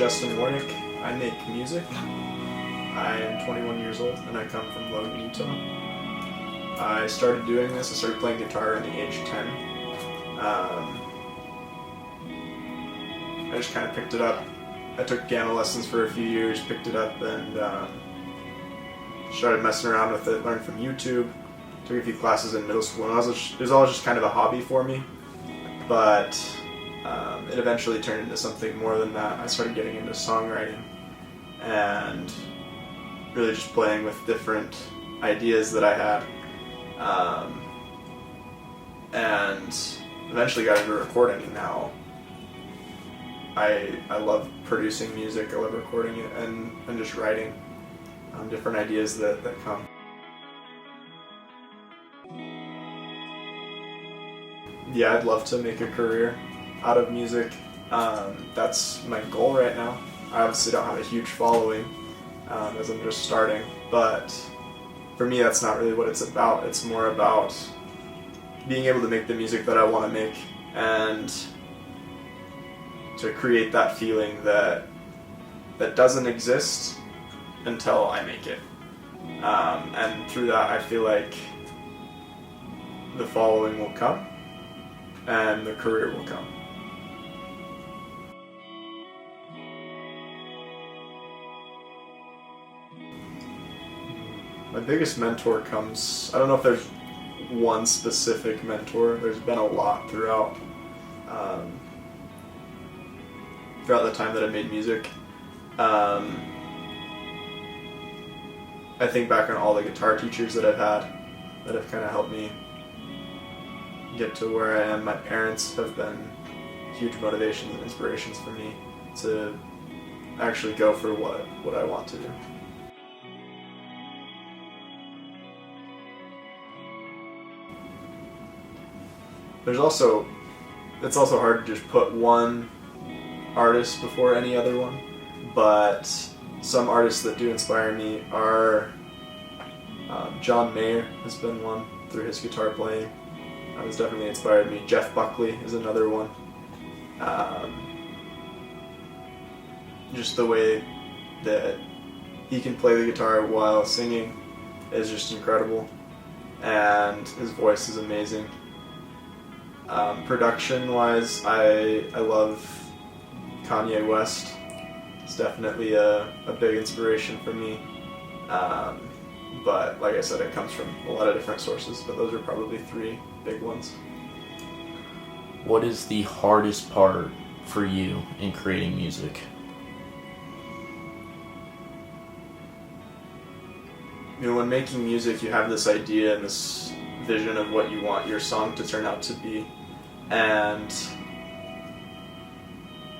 Justin Warnick. I make music. I am 21 years old and I come from Logan, Utah. I started doing this, I started playing guitar at the age of 10. I just kind of picked it up. I took piano lessons for a few years, picked it up, and started messing around with it, learned from YouTube, took a few classes in middle school, and it was all just kind of a hobby for me. But it eventually turned into something more than that. I started getting into songwriting and really just playing with different ideas that I had. And eventually got into recording, and now I love producing music, I love recording it, and just writing different ideas that come. Yeah, I'd love to make a career out of music. That's my goal right now. I obviously don't have a huge following as I'm just starting, but for me that's not really what it's about. It's more about being able to make the music that I want to make and to create that feeling that doesn't exist until I make it. And through that I feel like the following will come and the career will come. My biggest mentor comes, I don't know if there's one specific mentor. There's been a lot throughout the time that I made music. I think back on all the guitar teachers that I've had that have kind of helped me get to where I am. My parents have been huge motivations and inspirations for me to actually go for what I want to do. It's also hard to just put one artist before any other one, but some artists that do inspire me are John Mayer has been one through his guitar playing. Has definitely inspired me. Jeff Buckley is another one. Just the way that he can play the guitar while singing is just incredible, and his voice is amazing. Production-wise, I love Kanye West. It's definitely a big inspiration for me. But like I said, it comes from a lot of different sources, but those are probably three big ones. What is the hardest part for you in creating music? You know, when making music, you have this idea and this vision of what you want your song to turn out to be. And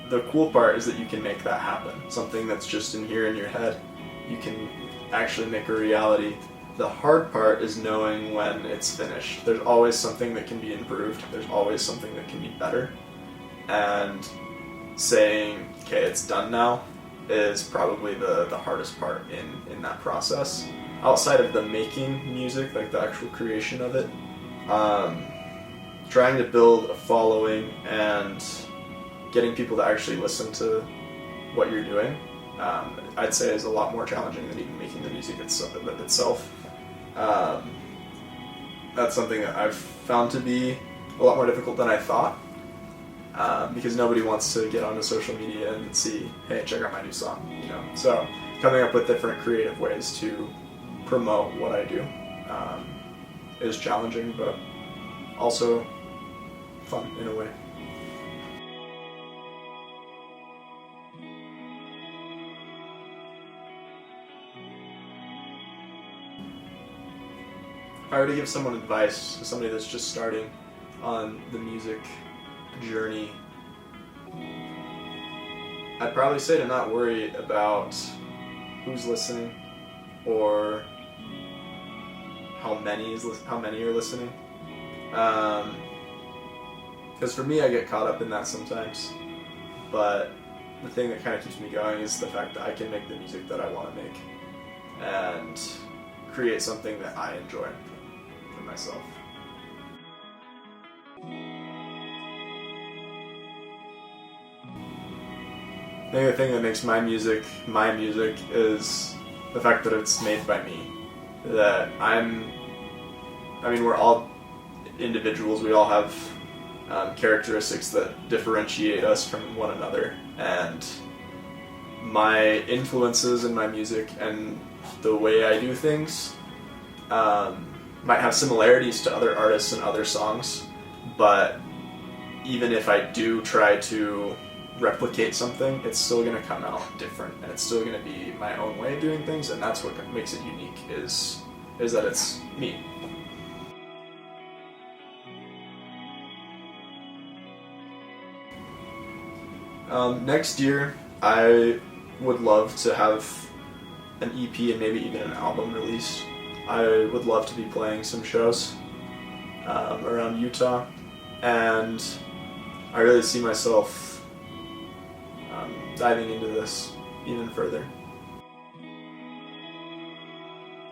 the cool part is that you can make that happen. Something that's just in here in your head, you can actually make a reality. The hard part is knowing when it's finished. There's always something that can be improved. There's always something that can be better. And saying, okay, it's done now, is probably the hardest part in that process. Outside of the making music, like the actual creation of it, trying to build a following and getting people to actually listen to what you're doing, I'd say is a lot more challenging than even making the music itself. That's something that I've found to be a lot more difficult than I thought, because nobody wants to get onto social media and see, hey, check out my new song, you know. So coming up with different creative ways to promote what I do is challenging, but also fun in a way. If I were to give someone advice, to somebody that's just starting on the music journey, I'd probably say to not worry about who's listening or how many are listening. Because for me, I get caught up in that sometimes. But the thing that kind of keeps me going is the fact that I can make the music that I want to make and create something that I enjoy for myself. I think the thing that makes my music is the fact that it's made by me. That we're all individuals. We all have characteristics that differentiate us from one another. And my influences in my music and the way I do things might have similarities to other artists and other songs, but even if I do try to replicate something, it's still going to come out different, and it's still going to be my own way of doing things, and that's what makes it unique, is that it's me. Next year, I would love to have an EP and maybe even an album released. I would love to be playing some shows around Utah, and I really see myself diving into this even further.